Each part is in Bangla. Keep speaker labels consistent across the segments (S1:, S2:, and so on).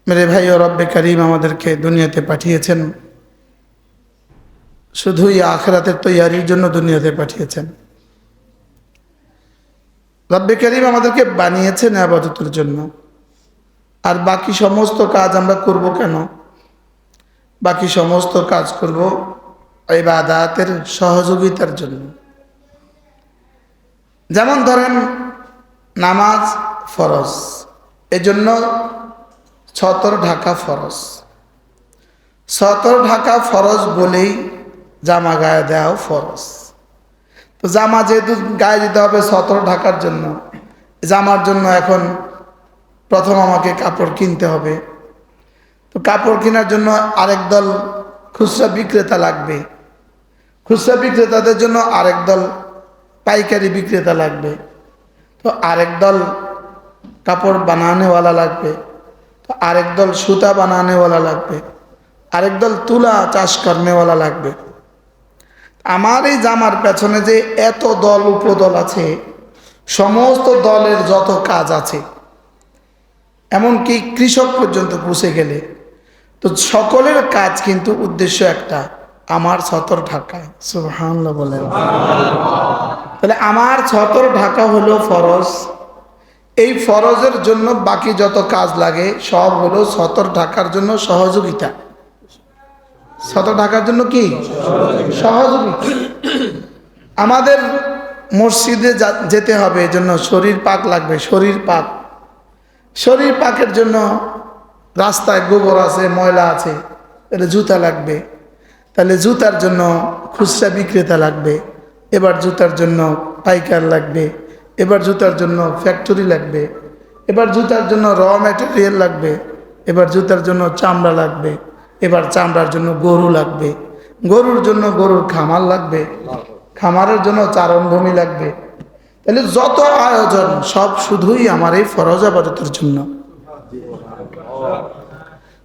S1: मेरे भाई और रब्बे करीम আমাদেরকে দুনিয়াতে পাঠিয়েছেন শুধুই আখিরাতের তৈয়ারির জন্য দুনিয়াতে পাঠিয়েছেন। রব্বে করিম আমাদেরকে বানিয়েছেন ইবাদতের জন্য। আর বাকি সমস্ত কাজ আমরা করব কেন? বাকি সমস্ত কাজ করব ইবাদতের সহযোগিতার জন্য। যেমন ধরেন নামাজ ফরজ, এজন্য ছতর ঢাকা ফরজ। ছতর ঢাকা ফরজ বলেই জামা গায়ে দেওয়াও ফরজ। তো জামা যেহেতু গায়ে দিতে হবে ছতর ঢাকার জন্য, জামার জন্য এখন প্রথম আমাকে কাপড় কিনতে হবে। তো কাপড় কেনার জন্য আরেক দল খুচরা বিক্রেতা লাগবে, খুচরা বিক্রেতাদের জন্য আরেক দল পাইকারি বিক্রেতা লাগবে, তো আরেক দল কাপড় বানানেওয়ালা লাগবে, তো আরেক দল সুতা বানানেওয়ালা লাগবে, আরেক দল তুলা চাষ করনেওয়ালা লাগবে। আমার এই জামার পেছনে যে এত দল উপদল আছে, সমস্ত দলের যত কাজ আছে, এমনকি কৃষক পর্যন্ত পৌঁছে গেলে, তো সকলের কাজ কিন্তু উদ্দেশ্য একটা, আমার ছতর ঢাকা। সুবহানাল্লাহ বলেন। তাহলে আমার ছতর ঢাকা হলো ফরজ। এই ফরজের জন্য বাকি যত কাজ লাগে সব হলো ছতর ঢাকার জন্য সহযোগিতা। ছতর ঢাকার জন্য কি সহযোগিতা। আমাদের মসজিদে যেতে হবে, এজন্য শরীর পাক লাগবে। শরীর পাক, শরীর পাকের জন্য রাস্তায় গোবর আছে, ময়লা আছে, তাহলে জুতা লাগবে। তাহলে জুতার জন্য খুচরা বিক্রেতা লাগবে, এবার জুতার জন্য পাইকার লাগবে, এবার জুতার জন্য ফ্যাক্টরি লাগবে, এবার জুতার জন্য র ম্যাটেরিয়াল লাগবে, এবার জুতার জন্য চামড়া লাগবে, এবার চামড়ার জন্য গরু লাগবে, গরুর জন্য গরুর খামার লাগবে, খামারের জন্য চারণভূমি লাগবে। তাহলে যত আয়োজন সব শুধুই আমার এই ফরজ ইবাদতের জন্য।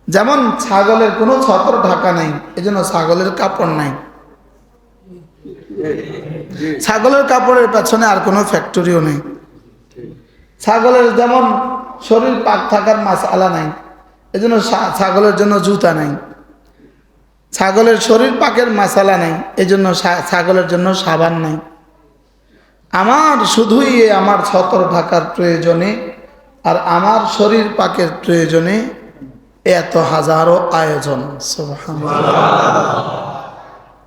S1: যেমন ছাগলের কোনো ছতর ঢাকা নাই, এজন্য ছাগলের কাপড় নাই। ছাগলের কাপড়ের পেছনে আর কোনো ফ্যাক্টরিও নেই। ছাগলের যেমন শরীর পাক থাকার মাসআলা নাই, এজন্য ছাগলের জন্য জুতা নাই। ছাগলের শরীর পাকের মাসালা নাই, এজন্য ছাগলের জন্য সাবান নাই। আমার শুধুই আমার ছতর ঢাকার প্রয়োজনে আর আমার শরীর পাকের প্রয়োজনে এত হাজারো আয়োজন।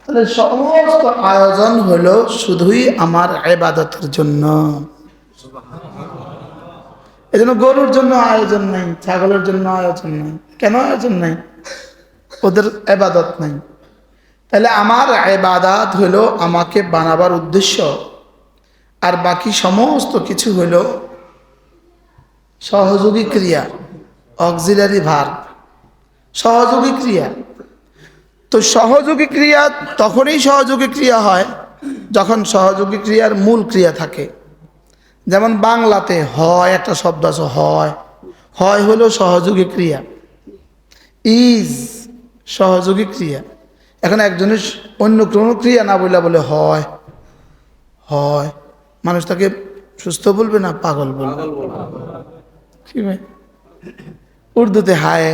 S1: তাহলে সমস্ত আয়োজন হলো শুধুই আমার ইবাদতের জন্য। এজন্য গরুর জন্য আয়োজন নাই, ছাগলের জন্য আয়োজন নাই। কেন আয়োজন নাই? ওদের ইবাদত নাই। তাহলে আমার ইবাদত হলো আমাকে বানাবার উদ্দেশ্য, আর বাকি সমস্ত কিছু হলো সহযোগী ক্রিয়া, অক্সিলারি ভার্ব, সহযোগী ক্রিয়া। তো সহযোগী ক্রিয়া তখনই সহযোগী ক্রিয়া হয় যখন সহযোগী ক্রিয়ার মূল ক্রিয়া থাকে। যেমন বাংলাতে হয় একটা শব্দ আছে, হয়। হয় হলো সহযোগী ক্রিয়া, ইজ সহযোগী ক্রিয়া। এখন একজনের অন্য কোনো ক্রিয়া না বললে বলে হয়, হয়, মানুষ তাকে সুস্থ বলবে না পাগল বলবে? কি ভাই? উর্দুতে হায়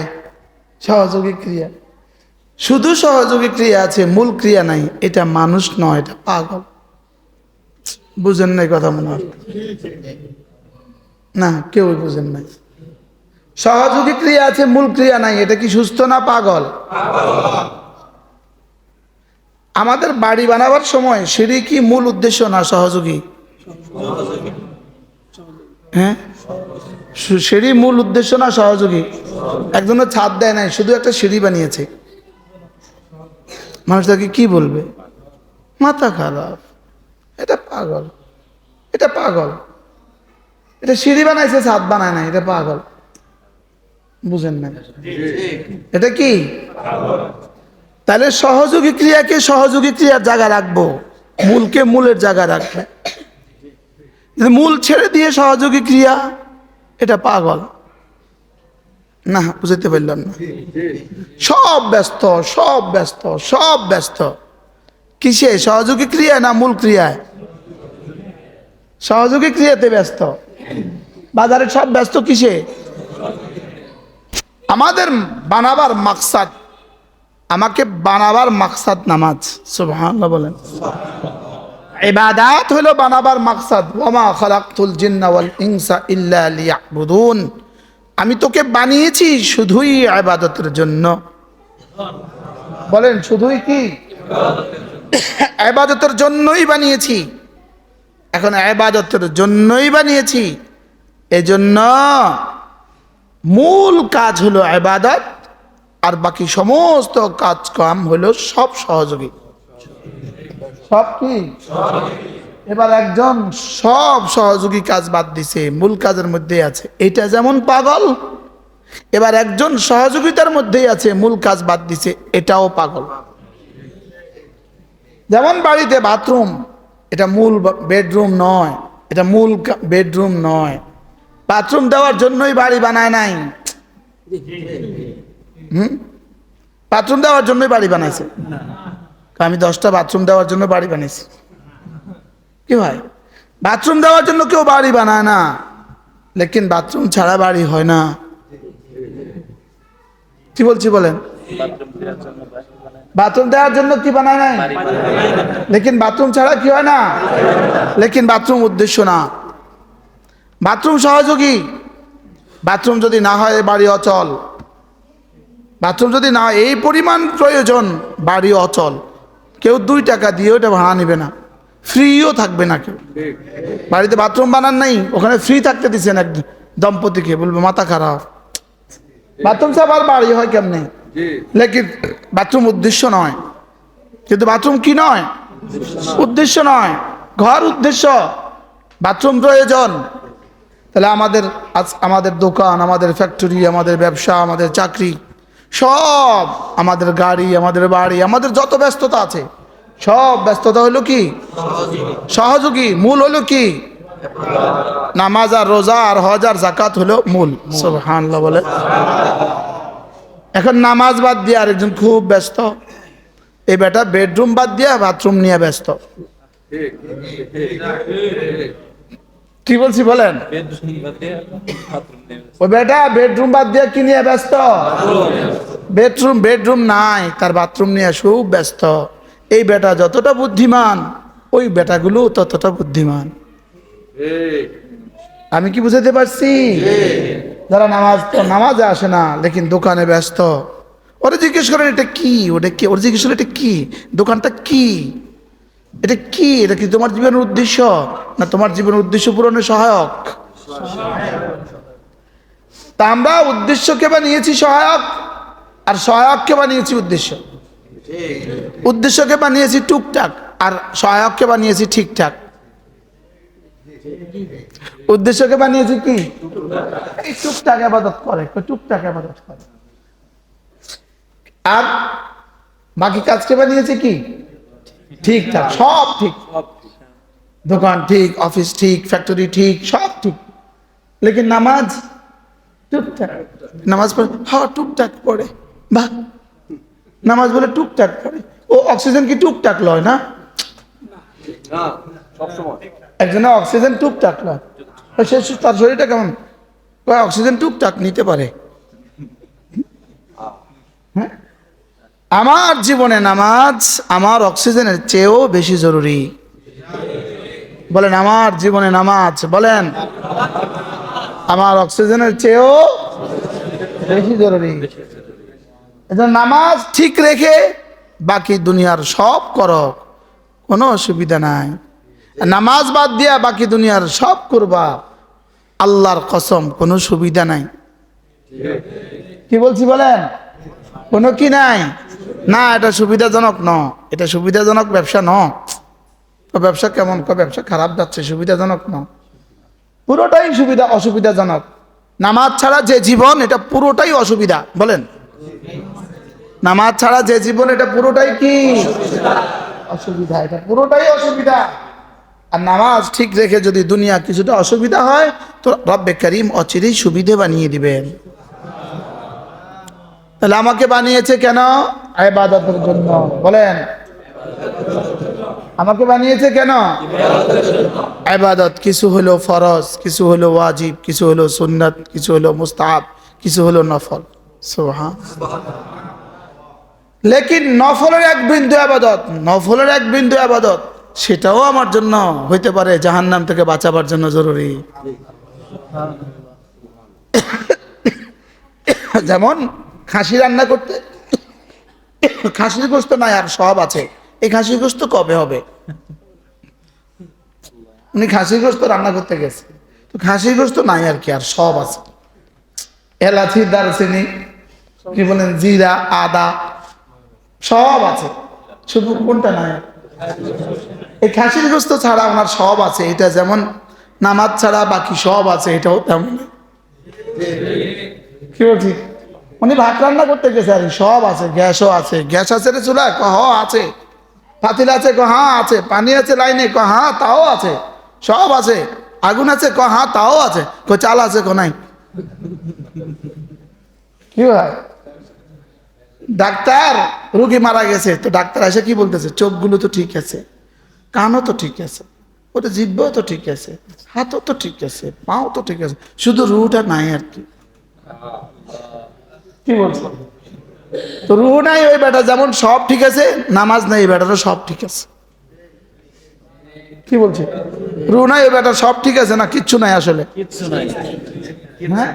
S1: সহযোগী ক্রিয়া। শুধু সহযোগী ক্রিয়া আছে, মূল ক্রিয়া নাই। এটা মানুষ নয়, এটা পাগল। বুঝেন নাই কথা মনে হয় না? কেউই বুঝেন নাই। সহযোগী ক্রিয়া আছে, মূল ক্রিয়া নাই, এটা কি সুস্থ না পাগল? আমাদের বাড়ি বানাবার সময় সিঁড়ি কি মূল উদ্দেশ্য না সহযোগী? হ্যাঁ, সিঁড়ি মূল উদ্দেশ্য না সহযোগী? একজনের ছাদ দেয় নাই, শুধু একটা সিঁড়ি বানিয়েছে। মানুষ তাকে কি বলবে? মাথা খারাপ, এটা পাগল, এটা পাগল। এটা সিঁড়ি বানাইছে, ছাদ বানায় নাই, এটা পাগল। বুঝেন না? এটা কি? তাহলে সহযোগী ক্রিয়াকে সহযোগী ক্রিয়ার জায়গা রাখবো, মূলকে মূলের জায়গা রাখবে। মূল ছেড়ে দিয়ে সহযোগী ক্রিয়া, এটা পাগল। না, বুঝতে পারলাম না। সব ব্যস্ত, সব ব্যস্ত, সব ব্যস্ত। কিসে? সহযোগী ক্রিয়া না মূল ক্রিয়ায়? সহযোগী ক্রিয়াতে ব্যস্ত। বাজারে সব ব্যস্ত কিসে? আমাদের বানাবার মাকসাদ, আমাকে বানাবার মাকসাদ নামাজ। সুবহানাল্লাহ বলেন। ইবাদত হলো বানাবার মাকসাদ। ওয়ামা খালাকতুল জিন্না ওয়াল ইনসা ইল্লা লিয়াবুদুন। আমি তোকে বানিয়েছি শুধুই ইবাদতের জন্য। বলেন শুধুই কি? ইবাদতের জন্যই বানিয়েছি। এখন ইবাদতের জন্যই বানিয়েছি, এজন্য মূল কাজ হলো ইবাদত, আর বাকি সমস্ত কাজ কাম হলো সব সহযোগী। সব কি? এবার একজন সব সহযোগী কাজ বাদ দিছে, মূল কাজের মধ্যেই আছে, এটা যেমন পাগল। এবার একজন সহযোগিতার মধ্যেই আছে, মূল কাজ বাদ দিছে, এটাও পাগল। যেমন বাড়িতে বাথরুম, এটা মূল বেডরুম নয়, এটা মূল বেডরুম নয়। বাথরুম দেওয়ার জন্যই বাড়ি বানায় নাই। বাথরুম দেওয়ার জন্যই বাড়ি বানাইছে। আমি 10টা বাথরুম দেওয়ার জন্য বাড়ি বানিয়েছি। কি ভাই, বাথরুম দেওয়ার জন্য কেউ বাড়ি বানায় না, লেকিন বাথরুম ছাড়া বাড়ি হয় না। কি বলছি বলেন? বাথরুম দেওয়ার জন্য কি বানায় নাই, লেকিন বাথরুম ছাড়া কি হয় না। লেকিন বাথরুম উদ্দেশ্য না, বাথরুম সহযোগী। বাথরুম যদি না হয় বাড়ি অচল। বাথরুম যদি না হয়, এই পরিমাণ প্রয়োজন, বাড়ি অচল। কেউ 2 টাকা দিয়ে ওটা ভাড়া নেবে না, ফ্রিও থাকবে না কেউ। বাড়িতে বাথরুম বানান নাই, ওখানে ফ্রি থাকতে দিচ্ছেন এক দম্পতিকে, বলবে মাথা খারাপ। বাথরুম ছাড়া বাড়ি হয় কেমনে? লেকিন বাথরুম উদ্দেশ্য নয়। কিন্তু বাথরুম কি নয়? উদ্দেশ্য নয়, ঘর উদ্দেশ্য, বাথরুম প্রয়োজন। তাহলে আমাদের দোকান, আমাদের ফ্যাক্টরি, আমাদের ব্যবসা, আমাদের চাকরি, সব, আমাদের গাড়ি, আমাদের বাড়ি, আমাদের যত ব্যস্ততা আছে, সব ব্যস্ততা হলো কি? সহযোগী। মূল হলো কি? নামাজ আর রোজা আর হজ আর যাকাত হলো মূল। সুবহানাল্লাহ বলে। এখন নামাজ বাদ দিয়ে আরেকজন খুব ব্যস্ত, এই বেটা বেডরুম বাদ দিয়ে বাথরুম নিয়ে ব্যস্ত। কি বলছি বলেন? ওই বেটা বেডরুম বাদ দিয়ে কি নিয়ে ব্যস্ত? বেডরুম নাই, তার বাথরুম নিয়ে খুব ব্যস্ত। এই বেটা যতটা বুদ্ধিমান, ওই বেটাগুলো ততটা বুদ্ধিমান। আমি কি বুঝাতে পারছি? যারা নামাজে আসে না, লেকিন দোকানে ব্যস্ত, ওরা জিজ্ঞেস করেন এটা কি, ওটা কি, ওরা জিজ্ঞেস করেন এটা কি, দোকানটা কি, এটা কি, এটা কি তোমার জীবনের উদ্দেশ্য না তোমার জীবনের উদ্দেশ্য পূরণের সহায়ক? তা আমরা উদ্দেশ্যকে বানিয়েছি সহায়ক, আর সহায়ককে বানিয়েছি উদ্দেশ্য। উদ্দেশ্যকে বানিয়েছি টুকটাক, আর সহায়ককে বানিয়েছি ঠিকঠাক। উদ্দেশ্যকে বানিয়েছি কি? এই টুকটাক ইবাদত করে, টুকটাক ইবাদত করে। আর বাকি কাজকে বানিয়েছি কি? ঠিকঠাক, সব ঠিক। দোকান ঠিক, অফিস ঠিক, ফ্যাক্টরি ঠিক, সব ঠিক। লেকিন নামাজ টুকটাক। নামাজ পড়ে, হ্যাঁ টুকটাক পড়ে, বাহ, নামাজ বলে টুকটাক পড়ে। ও অক্সিজেন কি টুকটাক লয় না? একজনের অক্সিজেন টুকটাক লয়, তার শরীরটা কেমন? অক্সিজেন টুকটাক নিতে পারে। হ্যাঁ, আমার জীবনে নামাজ আমার অক্সিজেনের চেয়েও বেশি জরুরি। বলেন আমার জীবনে নামাজ, বলেন আমার অক্সিজেনের চেয়েও বেশি জরুরি। এজন্য নামাজ ঠিক রেখে বাকি দুনিয়ার সব করো, কোনো অসুবিধা নাই। নামাজ বাদ দিয়া বাকি দুনিয়ার সব করবা, আল্লাহর কসম কোনো সুবিধা নাই। কি বলছি বলেন? কোনো কি নাই না, এটা সুবিধাজনক ন, এটা সুবিধাজনক ব্যবসা ন। তো ব্যবসা কেমন? ব্যবসা খারাপ যাচ্ছে, সুবিধাজনক ন, পুরোটাই অসুবিধাজনক। নামাজ ছাড়া যে জীবন, এটা পুরোটাই অসুবিধা। বলেন নামাজ ছাড়া যে জীবন, এটা পুরোটাই কি? অসুবিধা, এটা পুরোটাই অসুবিধা। আর নামাজ ঠিক রেখে যদি দুনিয়া কিছুটা অসুবিধা হয়, তো রব্বে করিম অচিরেই সুবিধে বানিয়ে দিবেন। তাহলে আমাকে বানিয়েছে কেন? ইবাদতের জন্য। বলেন আমাকে বানিয়েছে কেন? ইবাদত। কিছু হলো ফরজ, কিছু হলো ওয়াজিব, কিছু হলো সুন্নাত, কিছু হলো মুস্তাহাব, কিছু হলো নফল। সুবহান। লেকিন নফলের এক বিন্দু আবাদত, নফলের এক বিন্দু আবাদত, সেটাও আমার জন্য হইতে পারে জাহান্নাম থেকে বাঁচাবার জন্য জরুরি। যেমন খাসি রান্না করতে, খাসির গোস্ত নাই আর সব আছে, এই খাসির গোস্ত কবে হবে? উনি খাসির গোস্ত রান্না করতে গেছে, তো খাসির গোস্ত নাই আর কি, আর সব আছে, এলাচি, দারচিনি, কি বলেন, জিরা, আদা, সব আছে, শুধু কোনটা নাই? এই খাসির গোস্ত ছাড়া ওনার সব আছে। এটা যেমন নামাজ ছাড়া বাকি সব আছে, এটাও তেমন। কি বলছি? উনি ভাত রান্না করতে গেছে আর সব আছে, গ্যাসও আছে। গ্যাস আছে রে চুলা? আছে। পাতিল আছে? হ্যাঁ আছে। পানি আছে লাইনে? হ্যাঁ তাও আছে, সব আছে। আগুন আছে? হ্যাঁ তাও আছে। চাল আছে? নাই। কি হয়? ডাক্তার, রুগী মারা গেছে, তো ডাক্তার এসে কি বলতেছে? চোখগুলো তো ঠিক আছে, কানও তো ঠিক আছে, ওটা জিহ্বাও তো ঠিক আছে, হাতও তো ঠিক আছে, পাও তো ঠিক আছে, শুধু রুটা নাই আর কি। কি বলছো? তো রুহ নাই ওই বেটা যেমন সব ঠিক আছে, নামাজ নাই এই বেটারও সব ঠিক আছে। কি বলছে? রুহ নাই ওই বেটা সব ঠিক আছে না? কিচ্ছু নাই আসলে, হ্যাঁ?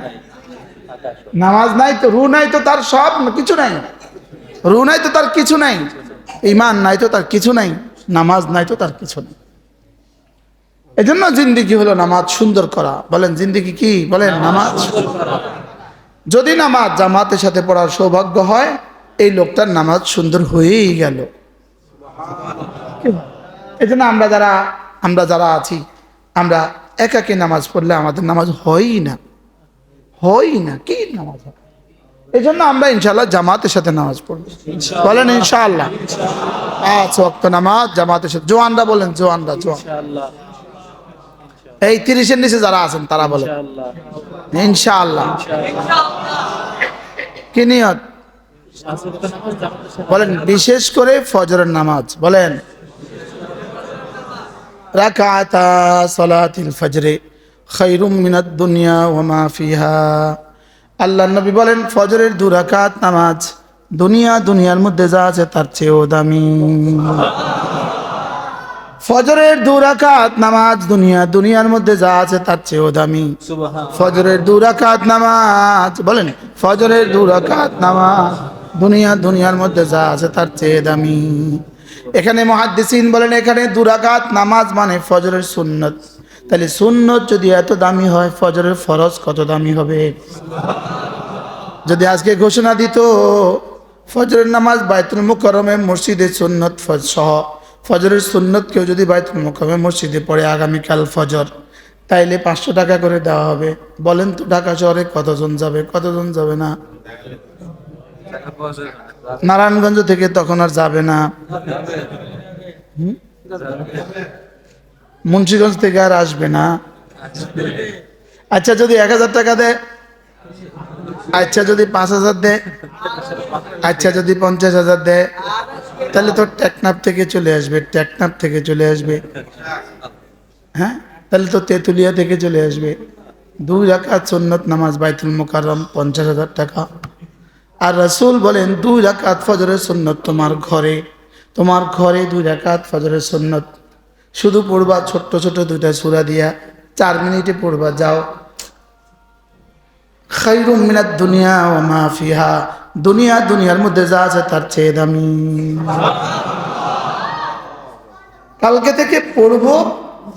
S1: নামাজ নাই তো রুহ নাই, তো তার সব কিছু নাই। রুহ নাই তো তার কিছু নাই, ঈমান নাই তো তার কিছু নাই, নামাজ নাই তো তার কিছু নাই। এজন্য জিন্দেগি হলো নামাজ সুন্দর করা। বলেন জিন্দেগি কি? বলেন নামাজ। যদি নামাজ জামাতের সাথে পড়ার সৌভাগ্য হয়, এই লোকটার নামাজ সুন্দর হয়েই গেল। এই জন্য আমরা যারা আছি, আমরা একাকী নামাজ পড়লে আমাদের নামাজ হয়ই না, কি নামাজ হয়? এই জন্য আমরা ইনশাআল্লাহ জামাতের সাথে নামাজ পড়বো। বলেন ইনশাআল্লাহ। 5 ওয়াক্ত নামাজ জামাতের সাথে। জোয়ানরা বলেন, জোয়ান। এই 30-এর নিচে যারা আছেন তারা বলেন ইনশাআল্লাহ। কি নিয়ত? বলেন বিশেষ করে ফজরের নামাজ। বলেন রাকাতা সালাতিল ফজরে খায়রুম মিনাদ দুনিয়া ওয়া মা ফিহা। আল্লাহর নবী বলেন ফজরের 2 রাকাত নামাজ দুনিয়ার মধ্যে যা আছে তার চেয়েও দামি। ফজরের 2 রাকাত নামাজ দুনিয়ার মধ্যে যা আছে তার চেয়েও দামি। ফজরের 2 রাকাত নামাজ, বলেন ফজরের 2 রাকাত নামাজ দুনিয়ার মধ্যে যা আছে তার চেয়ে দামি। এখানে মুহাদ্দিসিন বলেন এখানে 2 রাকাত নামাজ মানে ফজরের সুন্নত। তাহলে সুন্নত যদি এত দামি হয়, ফজরের ফরজ কত দামি হবে? যদি আজকে ঘোষণা দিত ফজরের নামাজ বাইতুল মুকাররমে মসজিদে সুন্নত সহ ফজরের সুন্নত কেউ যদি বাইতুল মুকাররমে মসজিদে পড়ে আগামীকাল ফজর, তাইলে 500 টাকা করে দেওয়া হবে। বলেন তো ঢাকা শহরে কতজন যাবে, কতজন যাবে না? নারায়ণগঞ্জ থেকে তখন আর যাবে না, মুন্সিগঞ্জ থেকে আর আসবে না। আচ্ছা যদি 1000 টাকা দেয়, আচ্ছা যদি 5000 দেয়, আচ্ছা যদি 50,000 দেয়, তাহলে তো টেকনাফ থেকে চলে আসবে, হ্যাঁ, তাহলে তো তেঁতুলিয়া থেকে চলে আসবে। 2 রাকাত সুন্নত নামাজ বাইতুল মুকাররম 50,000 টাকা। আর রাসূল বলেন 2 রাকাত ফজরের সুন্নত তোমার ঘরে 2 রাকাত ফজরের সুন্নত শুধু পড়বা, ছোট্ট 2টা সূরা দিয়া 4 মিনিটে পড়বা, যাও। খায়রুম মিনাদ দুনিয়া ওয়া মা ফিহা, দুনিয়ার মধ্যে যা আছে তার চেয়ে দামি। কালকে থেকে পড়বো,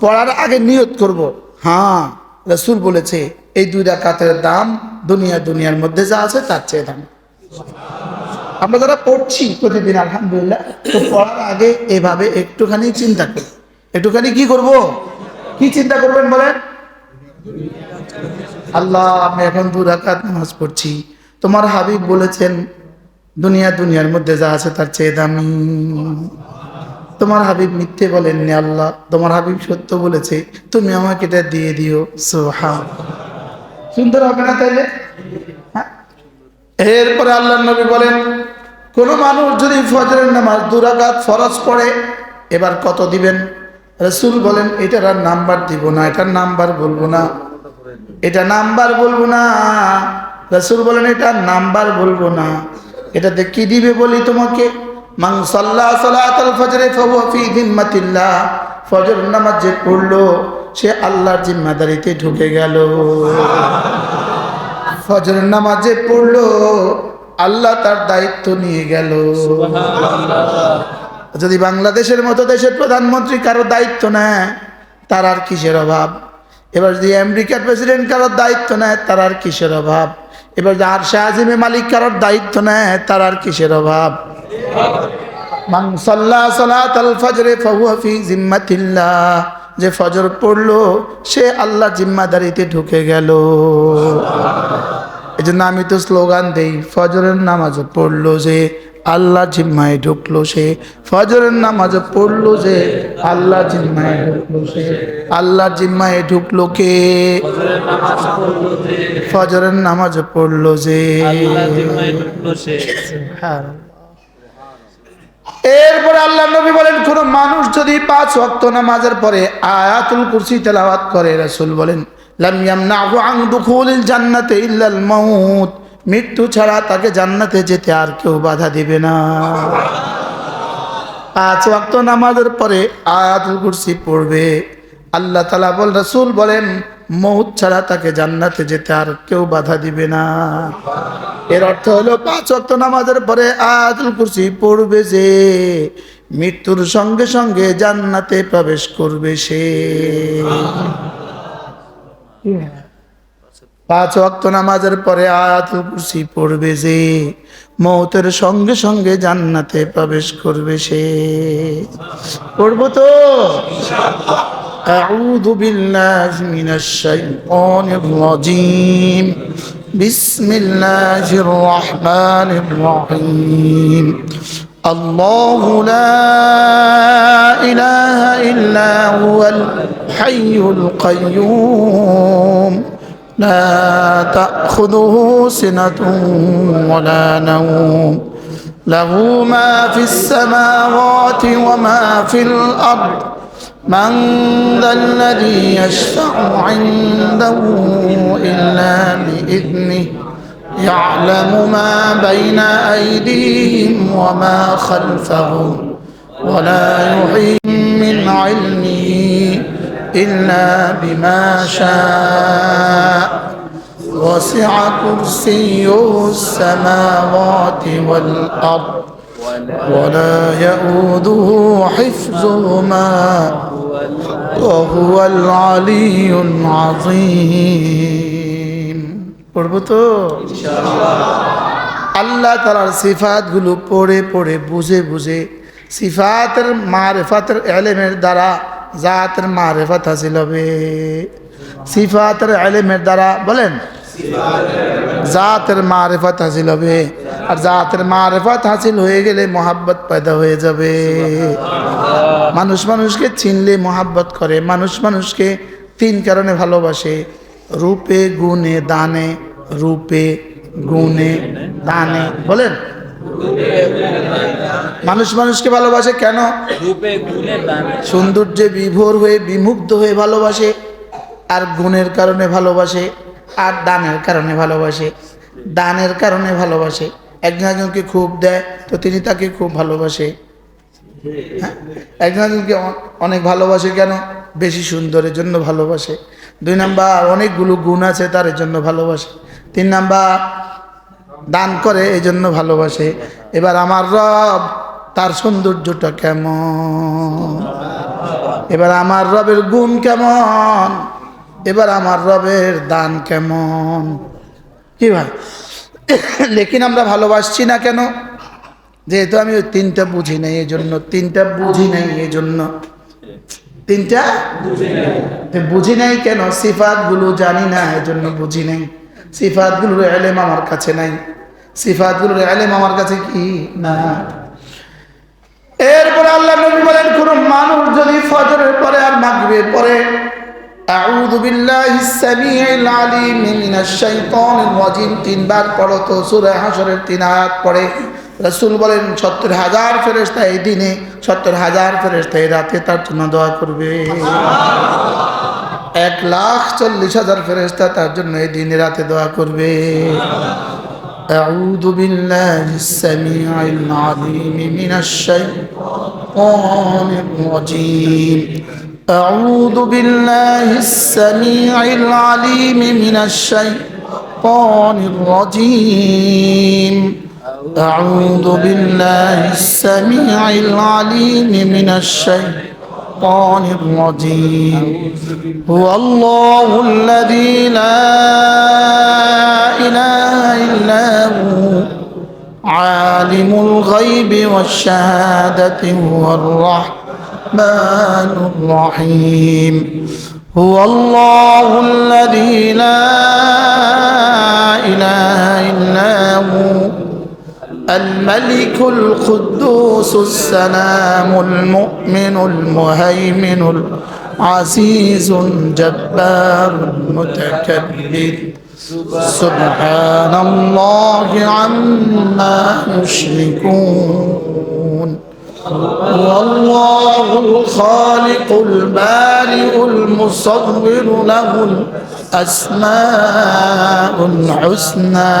S1: পড়ার আগে নিয়ত করব, হ্যাঁ রাসূল বলেছে এই 2 রাকাতের দাম দুনিয়ার মধ্যে যা আছে তার চেয়ে দামি। আমরা যারা পড়ছি প্রতিদিন আলহামদুলিল্লাহ, তো পড়ার আগে এভাবে একটুখানি চিন্তা করি। একটুখানি কি করব? কি চিন্তা করবেন বলেন? আল্লাহ আমি এখন 2 রাকাত নামাজ পড়ছি, তোমার হাবিব বলেছেন দুনিয়ার মধ্যে যা আছে তার চেয়ে দামি। তোমার হাবিব মিথ্যে বলেননি আল্লাহ, তোমার হাবিব সত্য বলেছে, তুমি আমাকে এটা দিয়ে দিও। সুবহানাল্লাহ, সুন্দর হবে না তাইলে? হ্যাঁ। এরপরে আল্লাহর নবী বলেন কোন মানুষ যদি ফজরের নামাজ 2 রাকাত ফরজ পড়ে, এবার কত দিবেন? রাসূল বলেন এটার আর নাম্বার দিব না, এটার নাম্বার বলবো না, রাসূল বলেন এটা নাম্বার বলবো না, এটাতে কি দিবে বলি তোমাকে। মান সাল্লা সালাতাল ফজরে ফাহুয়া ফি যিম্মাতিল্লাহ, ফজর নামাজ যে পড়লো সে আল্লাহর জিম্মাদারিতে ঢুকে গেল। ফজর নামাজ যে পড়লো আল্লাহ তার দায়িত্ব নিয়ে গেল। যদি বাংলাদেশের মতো দেশের প্রধানমন্ত্রী কারো দায়িত্ব নেয় তার আর কিসের অভাব। এবার যদি আমেরিকার প্রেসিডেন্ট কারোর দায়িত্ব নেয় তার আর কিসের অভাব। এবার যদি আরশে আজিমে মালিক কারোর দায়িত্ব নেয় তার আর কিসের অভাব। মান সাল্লা সালাতাল ফজরে ফাহুয়া ফি যিম্মাতিল্লাহ, যে ফজর পড়লো সে আল্লাহ জিম্মাদারিতে ঢুকে গেল। এই জন্য আমি তো স্লোগান দেই, ফজরের নামাজও পড়লো যে আল্লাহ জিম্মায় ঢুকলো সে, ফজরের নামাজও পড়লো যে আল্লাহ জিম্মায় ঢুকলো সে। আল্লাহ জিম্মায় ঢুকলো কে? ফজরের নামাজও পড়লো যে। এরপরে আল্লাহ নবী বলেন কোন মানুষ যদি 5 ওয়াক্ত নামাজের পরে আয়াতুল কুরসি তেলাওয়াত করে, রাসূল বলেন লাম ইয়ামনাহু আন দুখুলিল জান্নাতি ইল্লাল মাউত, মৃত্যু ছাড়া তাকে জান্নাতে যেতে আর কেউ বাধা দিবে না। 5 ওয়াক্ত নামাজের পরে আয়াতুল কুরসি পড়বে, আল্লাহ তাআলা বল রাসূল বলেন মউত ছাড়া তাকে জান্নাতে যেতে আর কেউ বাধা দিবে না। এর অর্থ হলো 5 ওয়াক্ত নামাজের পরে আয়াতুল কুরসি পড়বে যে মৃত্যুর সঙ্গে সঙ্গে জান্নাতে প্রবেশ করবে সে। 5 ওয়াক্ত নামাজের পরে আয়াতুল কুরসি পড়বে যে মওতের সঙ্গে সঙ্গে জান্নাতে প্রবেশ করবে সে। পড়বো তো ইনশাআল্লাহ। আউযু বিল্লাহি মিনাশ শাইতানির রাজীম, বিসমিল্লাহির রহমানির রহিম। আল্লাহু লা ইলাহা ইল্লা হুয়াল হাইয়ুল কাইয়্যুম لا تأخذه سنة ولا نوم له ما في السماوات وما في الأرض من ذا الذي يشفع عنده إلا بإذنه يعلم ما بين أيديهم وما خلفهم ولا يحيطون من علمه إلا بما شاء وسع كرسيه السماوات والأرض ولا يؤوده حفظهما وهو العلي العظيم। পড়বো তো ইনশাআল্লাহ। আল্লাহ তাআলার সিফাতগুলো পড়ে পড়ে বুঝে বুঝে সিফাতের মারিফাতের ইলমের দ্বারা জাতের মারিফাত হাসিল হবে। সিফাতের ইলমের দ্বারা বলেন জাতের মারিফাত হাসিল হবে, আর জাতের মারিফাত হাসিল হয়ে গেলে মোহাব্বত পয়দা হয়ে যাবে। মানুষ মানুষকে চিনলে মোহাব্বত করে। মানুষ মানুষকে 3 কারণে ভালোবাসে, রূপে গুণে দানে। রূপে গুণে দানে বলেন। মানুষ মানুষকে ভালোবাসে কেন? রূপে গুণে দানে। সৌন্দর্যে বিভোর হয়ে বিমুগ্ধ হয়ে ভালোবাসে, আর গুণের কারণে ভালোবাসে, আর দানের কারণে ভালোবাসে। দানের কারণে ভালোবাসে, একজন একজনকে খুব দেয় তো তিনি তাকে খুব ভালোবাসে। একজন একজনকে অনেক ভালোবাসে কেন? বেশি সুন্দরের জন্য ভালোবাসে। 2 নাম্বার অনেকগুলো গুণ আছে তার জন্য ভালোবাসে। 3 নাম্বার দান করে এই জন্য ভালোবাসে। এবার আমার রব তার সৌন্দর্যটা কেমন, এবার আমার রবের গুণ কেমন, এবার আমার রবের দান কেমন। কি ভাই, লেকিন আমরা ভালোবাসছি না কেন? যেহেতু আমি ওই 3টা বুঝি নাই এই জন্য। 3টা বুঝি নাই এই জন্য। 3টা বুঝি নাই কেন? সিফাতগুলো জানি না এই জন্য বুঝি নাই। সিফাতগুলোর ইলম আমার কাছে নাই। সিফাতগুলোর ইলম আমার কাছে কি না। এরপর আল্লাহ নবী বলেন কোন মানুষ যদি ফজরের পরে আর মাগরিবের পরে আউযু বিল্লাহিস সামিউল আলিম মিনাশ শাইতানির রাজিম 3 বার পড়ো তো সূরা হাশরের 3 আয়াত পড়ে, রাসূল বলেন ৭০,০০০ ফেরেশতা এই দিনে, ৭০,০০০ ফেরেশতা এই রাতে তার জন্য দোয়া করবে। 1,40,000 ফেরেশতা তার জন্য এই দিনে রাতে দোয়া করবে। أعوذ بالله السميع العليم من الشيطان الرجيم. أعوذ بالله السميع العليم من الشيطان الرجيم. أعوذ بالله السميع العليم من الشيطان الرجيم. هو الله الذي لا إله إلا هو عالم الغيب والشهادة هو الرحمن الرحيم. هو الله الذي لا إله إلا هو الملك القدوس السلام المؤمن المهيمن العزيز الجبار المتكبر سبحان الله عما يشركون. هو الله الخالق البارئ المصور له الأسماء الحسنى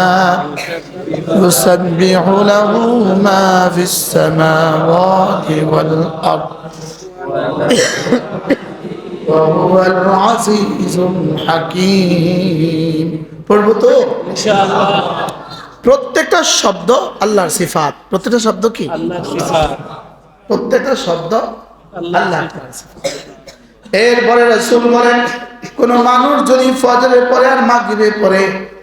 S1: يسبح له ما في السماوات والأرض وهو العزيز الحكيم. পড়ব তো ইনশাআল্লাহ। প্রত্যেকটা শব্দ আল্লাহর সিফাত। প্রত্যেকটা শব্দ কি আল্লাহর সিফাত। প্রত্যেকটা শব্দ আল্লাহর সিফাত। এরপরে রাসূল বলেন, কোন মানুষ যদি ফজরের পরে আর মাগরিবের পরে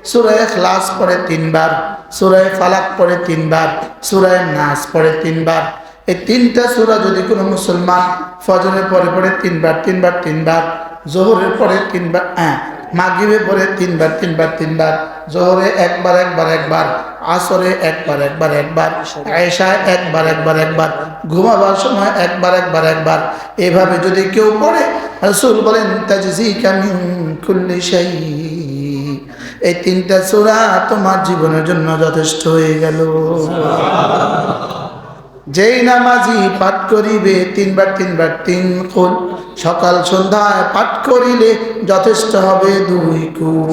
S1: সূরা ইখলাস পড়ে 3 বার, সূরা ফালাক পড়ে 3 বার, সূরা নাস পড়ে 3 বার, এই 3টা সূরা যদি কোনো মুসলমান ফজরের পরে পড়ে 3 বার 3 বার 3 বার, যোহরের পরে 3 বার, মাগরিবের পরে 3 বার 3 বার 3 বার, যোহরে একবার একবার একবার, আসরে একবার একবার একবার, এশায় একবার একবার একবার, ঘুমাবার সময় একবার একবার একবার, এভাবে যদি কেউ পড়ে রাসূল বলেন তাজজিকা মিন কুল্লি শাই, এই 3টা সূরা তোমার জীবনের জন্য যথেষ্ট হয়ে গেল। যেই নামাজি পাঠ করিবে 3 বার 3 বার 3 কুল, সকাল সন্ধ্যায় পাঠ করিলে যথেষ্ট হবে 2 কুল।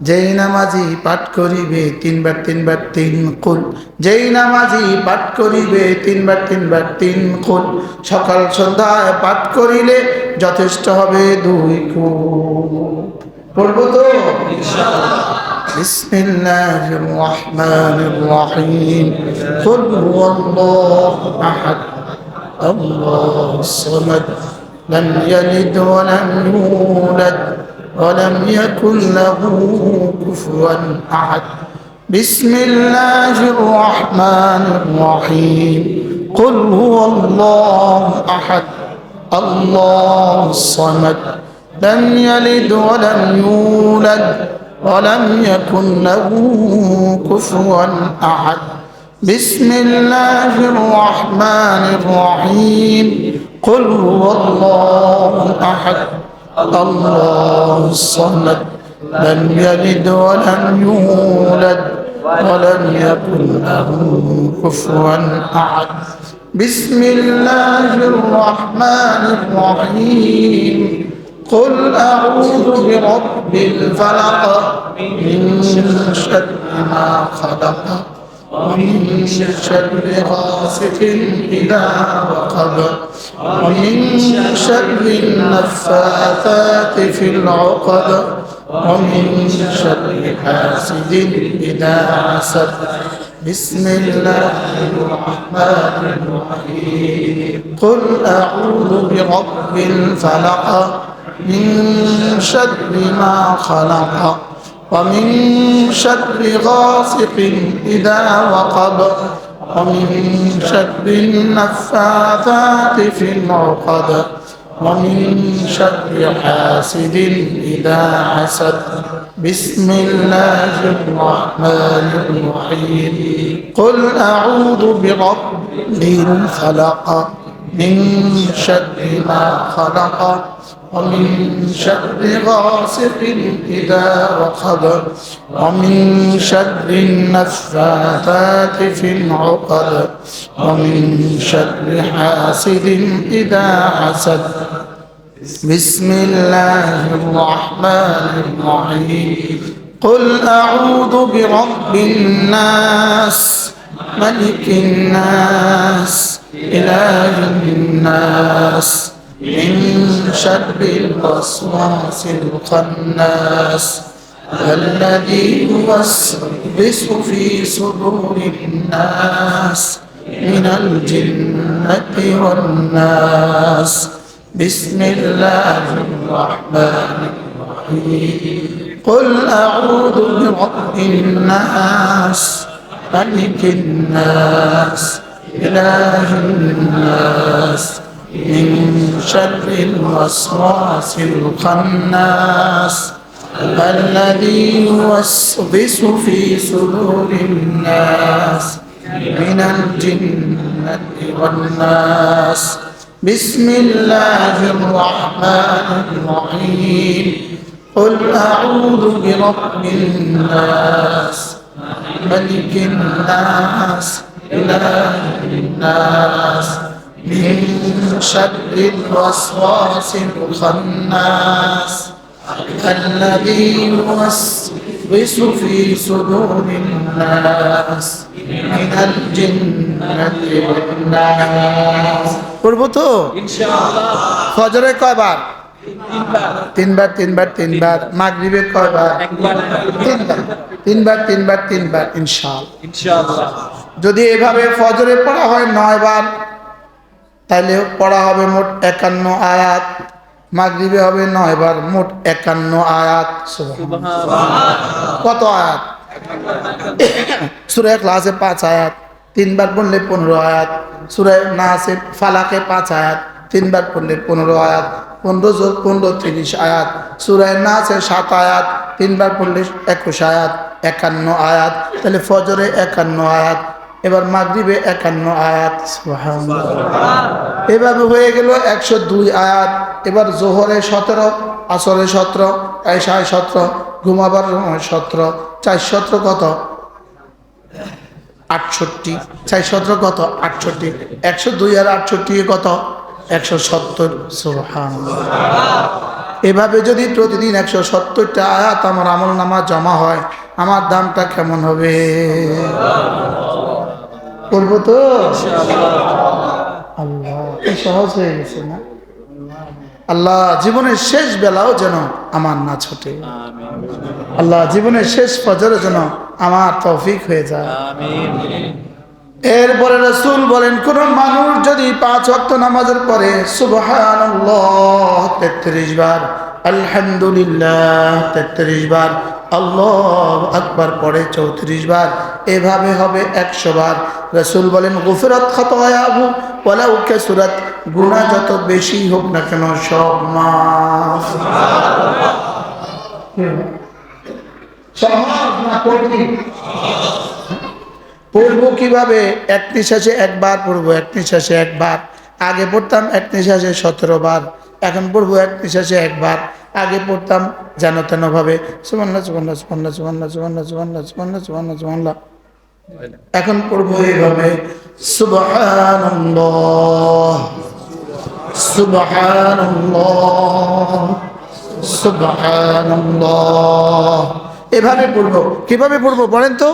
S1: যেই নামাজি পাঠ করিবে 3 বার 3 বার 3 কুল, যেই নামাজি পাঠ করিবে 3 বার 3 বার 3 কুল, সকাল সন্ধ্যায় পাঠ করিলে যথেষ্ট হবে 2 কুল। পড়ব তো ইনশাআল্লাহ। বিসমিল্লাহির রহমানির রহিম। কুল হুয়াল্লাহু আহাদ আল্লাহুস সামাদ লাম ইয়ালিদ ওয়া লাম ইউলাদ ওয়া লাম ইয়াকুল লাহু কুফুয়ান আহাদ। বিসমিল্লাহির রহমানির রহিম। কুল হুয়াল্লাহু আহাদ আল্লাহুস সামাদ لم يلد ولم يولد ولم يكن له كفوا أحد. بسم الله الرحمن الرحيم. قل هو الله أحد الله الصمد لم يلد ولم يولد ولم يكن له كفوا أحد. بسم الله الرحمن الرحيم. قل أعوذ برب الفلق من شر ما خلق ومن شر غاسق إذا وقب ومن شر النفاثات في العقد ومن شر حاسد إذا حسد. بسم الله الرحمن الرحيم. قل أعوذ برب الفلق من شر ما خلق ومن شر غاسق إذا وقب ومن شر النفاثات في العقد ومن شر حاسد إذا حسد. بسم الله الرحمن الرحيم. قل أعوذ برب الفلق من شر ما خلق ومن شر غاسق إذا وقب ومن شر النفاثات في العقد ومن شر حاسد إذا حسد. بسم الله الرحمن الرحيم قل أعوذ برب الناس ملك الناس إله الناس من شر الوسواس الخناس الذي يوسوس في صدور الناس من الجنة والناس بسم الله الرحمن الرحيم قل أعوذ برب الناس ملك الناس إله الناس من شر الوسواس الخناس الذي يوسوس في صدور الناس من الجنة والناس بسم الله الرحمن الرحيم قل أعوذ برب الناس ملك الناس إله الناس من شر الوسواس الخناس الذي يوسوس في صدور الناس من الجنة والناس পড়বো তো ইনশাআল্লাহ ফজরে কয়বার তিনবার মাগরিবে কয়বার তিনবার ইনশাআল্লাহ যদি এভাবে ফজরে পড়া হয় 9 বার তাহলে পড়া হবে মোট 51 আয়াত মাগরিবে হবে 9 বার মোট 51 আয়াত সুবহানাল্লাহ কত আয়াত সূরা ইখলাসে 5 আয়াত 3 বার পড়লে 15 আয়াত সূরা নাসে ফালাকে 5 আয়াত 3 বার পড়লে 15 আয়াত 15 যোগ 15 30 আয়াত সূরা নাসে 7 আয়াত 3 বার পড়লে 21 আয়াত 51 আয়াত তাহলে ফজরে 51 আয়াত এবার মাগরিবে 51 আয়াত সুবহানাল্লাহ এভাবে হয়ে গেল 102 আয়াত এবার যোহরে 17 আসরে 17 এশায় 17 ঘুমাবার সময় 17 417 কত 68 417 কত 68 102 আর 68 কত 170 সুবহানাল্লাহ এভাবে যদি প্রতিদিন 170টা আয়াত আমার আমলনামা জমা হয় আমার দামটা কেমন হবে করবো তো আল্লাহ কি সহজ হয়ে গেছে না আল্লাহ জীবনের শেষ বেলাও যেন আমার না ছোটে আল্লাহ জীবনের শেষ ফজরে যেন আমার তৌফিক হয়ে যায় এরপরে রাসূল বলেন কোন মানুষ যদি 5 ওয়াক্ত নামাজের পরে সুবহানাল্লাহ 33 বার আলহামদুলিল্লাহ 33 বার আল্লাহু আকবার পড়ে 34 বার এভাবে হবে 100 বার রাসূল বলেন গুফরাত খাতায়াহু ওয়ালাউ কাসুরাত গুনাহ যত বেশি হোক না কেন সব মাফ সুবহানাল্লাহ সহজ না কঠিন পড়বো কিভাবে এক নিঃশ্বাসে একবার পড়বো এক নিঃশ্বাসে একবার আগে পড়তাম এক নিঃশ্বাসে 17 বার এখন পড়বো এক নিঃশ্বাসে একবার আগে পড়তাম যেন তেন ভাবে সুবহানাল্লাহ সুবহানাল্লাহ সুবহানাল্লাহ সুবহানাল্লাহ সুবহানাল্লাহ সুবহানাল্লাহ সুবহানাল্লাহ সুবহানাল্লাহ এখন পড়বো এইভাবে সুবহানাল্লাহ সুবহানাল্লাহ সুবহানাল্লাহ এভাবে পড়বো কিভাবে পড়বো বলেন তো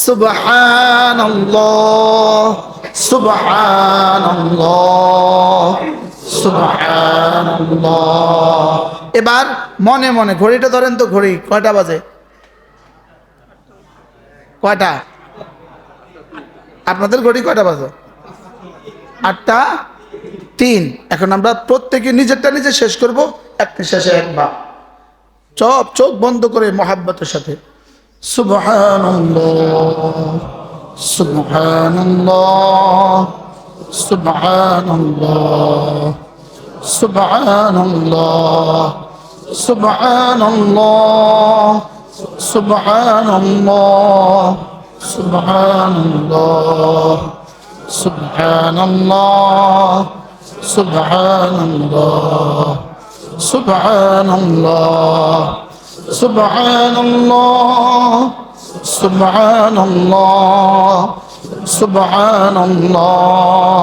S1: সুবহানাল্লাহ সুবহানাল্লাহ সুবহানাল্লাহ এবার মনে মনে ঘড়িটা ধরেন তো ঘড়ি কয়টা বাজে কয়টা আপনাদের ঘড়ি কয়টা বাজে 8:03 এখন আমরা প্রত্যেকে নিজেরটা নিজে শেষ করব এক নিঃশ্বাসে একবার চোখ বন্ধ করে মহাব্বতের সাথে সুবহানাল্লাহ সুবহানাল্লাহ সুবহানাল্লাহ সুবহানাল্লাহ সুবহানাল্লাহ সুবহানাল্লাহ সুবহানাল্লাহ সুবহানাল্লাহ সুবহানাল্লাহ সুবহানাল্লাহ সুবহানাল্লাহ সুবহানাল্লাহ সুবহানাল্লাহ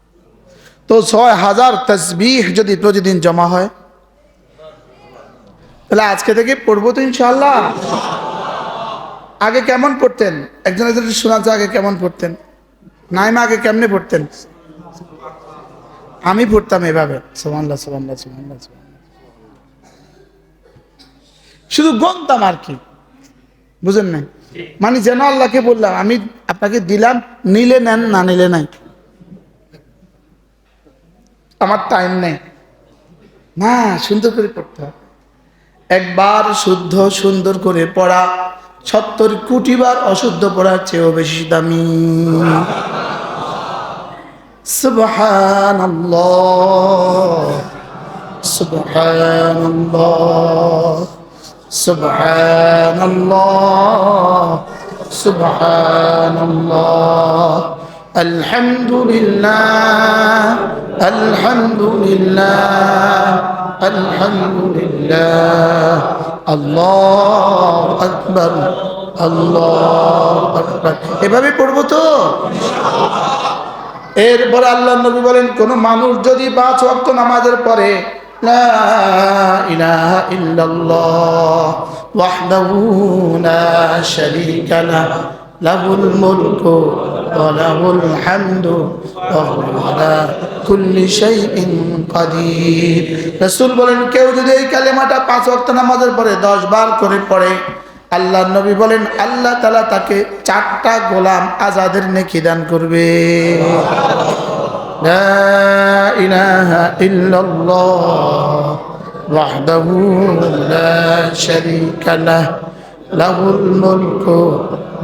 S1: তো 6000 তাসবিহ যদি প্রতিদিন জমা হয়, তাহলে আজকে থেকে পড়বো তো ইনশাআল্লাহ। আগে কেমন পড়তেন? একজন একজন শোনা যায়, আগে কেমন পড়তেন? নাইমা আগে কেমনে পড়তেন? আমি পড়তাম এভাবে, সুবহানাল্লাহ সুবহানাল্লাহ সুবহানাল্লাহ সুবহানাল্লাহ। শুধু গনতাম আর কি, বুঝেন নাই? মানে যেন আল্লাহকে বললাম আমি আপনাকে দিলাম, নিলে নেন, না নিলে নাই, আমার টাইম নেই। না, সুন্দর করে পড়তে হবে। একবার শুদ্ধ সুন্দর করে পড়া 70 কোটি বার অশুদ্ধ পড়ার চেয়েও বেশি দামি। সুবহানাল্লাহ সুবহানাল্লাহ সুবহানাল্লাহ সুবহানাল্লাহ আলহামদুলিল্লাহ আলহামদুলিল্লাহ আলহামদুলিল্লাহ আল্লাহু আকবার আল্লাহু আকবার। এভাবে পড়বো তো। এরপর আল্লাহ নবী বলেন, কোন মানুষ যদি 5 ওয়াক্ত নামাজের পরে লা ইলাহা ইল্লাল্লাহ ওয়াহদাহু লা শারীকা লাহু লাহুল মুলকু ওয়া লাহুল হামদু ওয়া হুয়া আলা কুল্লি শাইইন কাদির। রাসূল বলেন, কেউ যদি এই কালেমাটা 5 ওয়াক্ত নামাজের পরে 10 বার করে পড়ে, আল্লাহ নবী বলেন আল্লাহ তাআলা তাকে 4টা গোলাম আজাদের নেকি দান করবে। লা ইলাহা ইল্লাল্লাহ ওয়াহদাহু লা শারীকা লাহু লাহুল মুলকু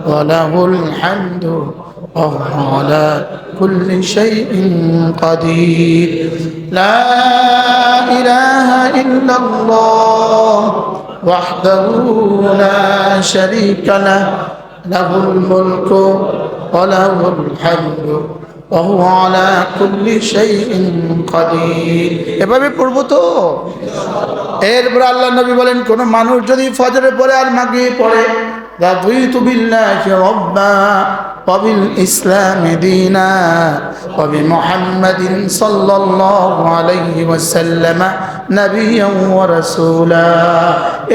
S1: ওয়া লাহুল হামদু ওয়া হুয়া আলা কুল্লি শাইইন কাদির। লা ইলাহা ইল্লাল্লাহ وحده لا شريك له له الملك وله الحمد وهو على كل شيء قدير। এভাবে পড়বো তো। এরপর আল্লাহ নবী বলেন, কোন মানুষ যদি ফজরের পরে আর মাগরিবে পড়ে রাদিতু বিল্লাহি রাব্বা ওয়া বিল ইসলামি দীনা ওয়া বিমুহাম্মাদিন সাল্লাল্লাহু আলাইহি ওয়াসাল্লাম নাবিয়্যান ওয়া রাসূলা,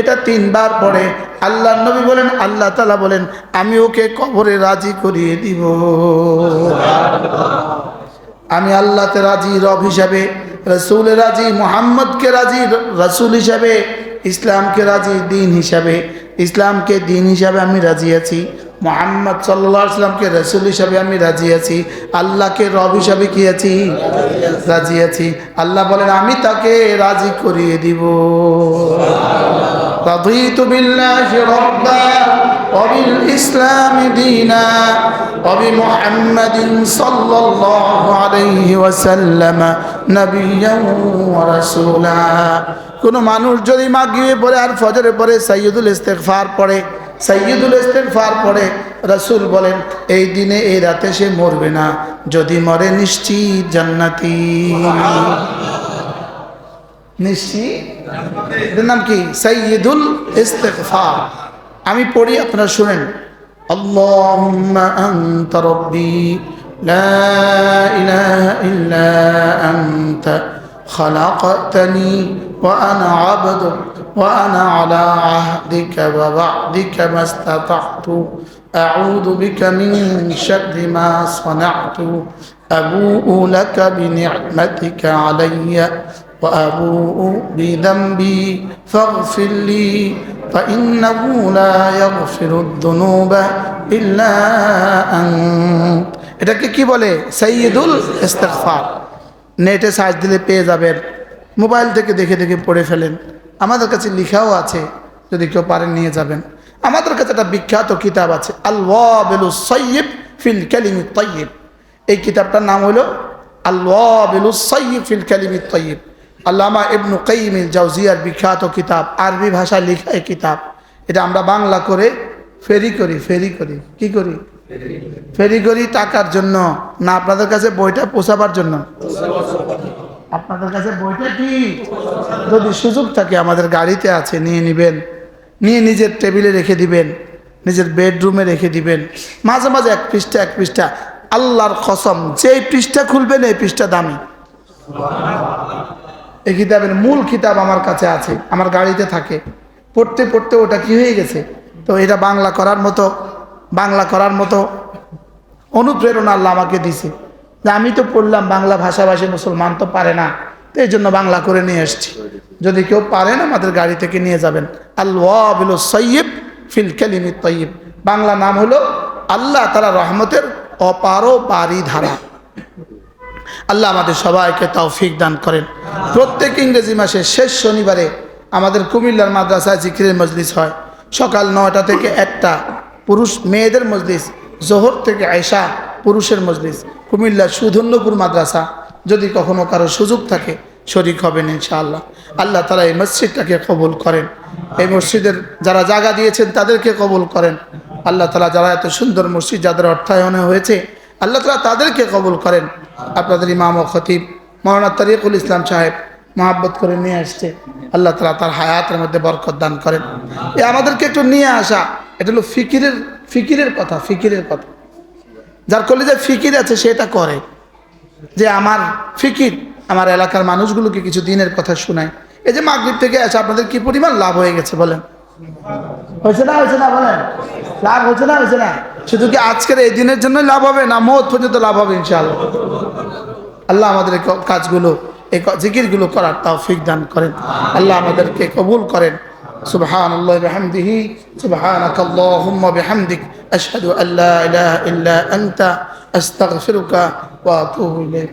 S1: এটা 3 বার পড়ে আল্লাহর নবী বলেন, আল্লাহ তাআলা বলেন আমি ওকে কবরে রাজি করিয়ে দিব। আমি আল্লাহতে রাজি রব হিসাবে, রাসূলে রাজি মুহাম্মদকে রাজি রাসূল হিসাবে, ইসলামকে রাজি দিন হিসাবে, ইসলামকে দিন হিসাবে আমি রাজি আছি, মুহাম্মদ সাল্লাল্লাহু আলাইহি ওয়াসাল্লামকে রাসূল হিসাবে আমি রাজি আছি, আল্লাহকে রব হিসাবে কি আছি? রাজি আছি। আল্লাহ বলেন আমি তাকে রাজি করিয়ে দিব। রাদিতু বিল্লাহি রাব্বা ওয়া বিল ইসলামি দীনা ওয়া বিমুহাম্মাদিন সাল্লাল্লাহু আলাইহি ওয়াসাল্লাম নাবিয়্যান ওয়া রাসূলা। কোন মানুষ যদি মাগরিবে পড়ে আর ফজরে পড়ে সাইয়্যিদুল ইস্তিগফার পড়ে, সাইয়্যিদুল ইস্তিগফার পড়ে, রাসূল বলেন এই দিনে এই রাতে সে মরবে না, যদি মরে নিশ্চিত জান্নাতি। নিশ্চিত। এর নাম কি? সাইয়্যিদুল ইস্তিগফার। আমি পড়ি, আপনারা শুনেন। আল্লাহুম্মা আনতা রাব্বি লা ইলাহা ইল্লা আনতা خلقتني وأنا عبدك وأنا على عهدك ووعدك ما استطعت أعوذ بك من شر ما صنعت أبوء لك بنعمتك علي وأبوء بذنبي فاغفر لي فإنه لا يغفر الذنوب إلا أنت। এটাকে কি বলে? সাইয়্যিদুল ইস্তিগফার। নেটে সার্চ দিলে পেয়ে যাবেন, মোবাইল থেকে দেখে দেখে পড়ে ফেলেন। আমাদের কাছে লেখাও আছে, যদি কেউ পারেন নিয়ে যাবেন। আমাদের কাছে একটা বিখ্যাত কিতাব আছে, আল ওয়াবিলুস সাইয়্যিব ফিল কালিমিত তাইয়্যিব। এই কিতাবটার নাম হলো আল ওয়াবিলুস সাইয়্যিব ফিল কালিমিত তাইয়্যিব। আল্লামা ইবনে কাইয়িম আল জাওজিয়ার বিখ্যাত কিতাব, আরবি ভাষায় লেখা এই কিতাব। এটা আমরা বাংলা করে ফেরি করি কি করি? ফেরি করি টাকার জন্য না, আপনাদের কাছে বইটা পৌঁছাবার জন্য। আপনাদের কাছে বইটা কি, যদি সুযোগ থাকে আমাদের গাড়িতে আছে, নিয়ে নেবেন, নিয়ে নিজের টেবিলে রেখে দিবেন, নিজের বেডরুমে রেখে দিবেন। মাঝে মাঝে এক পৃষ্ঠা আল্লাহর কসম, যেই পৃষ্ঠা খুলবেন এই পৃষ্ঠা দামি। এই কিতাবের মূল কিতাব আমার কাছে আছে, আমার গাড়িতে থাকে, পড়তে পড়তে ওটা কি হয়ে গেছে। তো এটা বাংলা করার মতো অনুপ্রেরণা আল্লাহ আমাকে দিছে, যে আমি তো পড়লাম বাংলা ভাষাভাষী, মুসলমান তো পারে না, তো এই জন্য বাংলা করে নিয়ে এসছি। যদি কেউ পারেন আমাদের গাড়ি থেকে নিয়ে যাবেন। আল ওয়াবিলু সাইয়্যিব ফিল কালিমিত তাইয়্যিব, বাংলা নাম হলো আল্লাহ তাআলা রহমতের অপারোপারি ধারা। আল্লাহ আমাদের সবাইকে তৌফিক দান করেন। প্রত্যেক ইংরেজি মাসের শেষ শনিবারে আমাদের কুমিল্লার মাদ্রাসায় জিকিরের মজলিস হয়। সকাল 9টা থেকে 1টা পুরুষ মেয়েদের মজলিস, জোহর থেকে আয়শা পুরুষের মজলিস। কুমিল্লার সুধন্যপুর মাদ্রাসা, যদি কখনো কারো সুযোগ থাকে শরীক হবেন ইনশাআল্লাহ। আল্লাহ তাআলা এই মসজিদটাকে কবুল করেন, এই মসজিদের যারা জায়গা দিয়েছেন তাদেরকে কবুল করেন। আল্লাহ তাআলা যারা এত সুন্দর মসজিদ যাদের অর্থায়নে হয়েছে আল্লাহ তাআলা তাদেরকে কবুল করেন। আপনাদের ইমাম ও খতিব মাওলানা তারিকুল ইসলাম সাহেব মহাব্বত করে নিয়ে আসছে, আল্লাহ তাআলা তার হায়াতের মধ্যে বরকত দান করেন। এ আমাদেরকে একটু নিয়ে আসা, এটা হলো ফিকিরের কথা, ফিকিরের কথা। যার কলিজায় ফিকির আছে সেটা করে, যে আমার ফিকির আমার এলাকার মানুষগুলোকে কিছু দিনের কথা শোনায়। এই যে মাগরিব থেকে আসে আপনাদের কি পরিমাণ লাভ হয়ে গেছে বলেন, হয়েছে না বলেন, লাভ হয়েছে না? শুধু কি আজকের এই দিনের জন্য লাভ হবে, না মওত পর্যন্ত লাভ হবে ইনশাআল্লাহ? আল্লাহ আমাদের এই কাজগুলো, এই জিকিরগুলো করার তৌফিক দান করেন। আল্লাহ আমাদেরকে কবুল করেন। সুবহানাল্লাহি ওয়া বিহামদিহি, সুবহানাকাল্লাহুম্মা বিহামদিক, আশহাদু আল্লা ইলাহা ইল্লা আনতা, আস্তাগফিরুকা ওয়া আতুবু ইলাইক।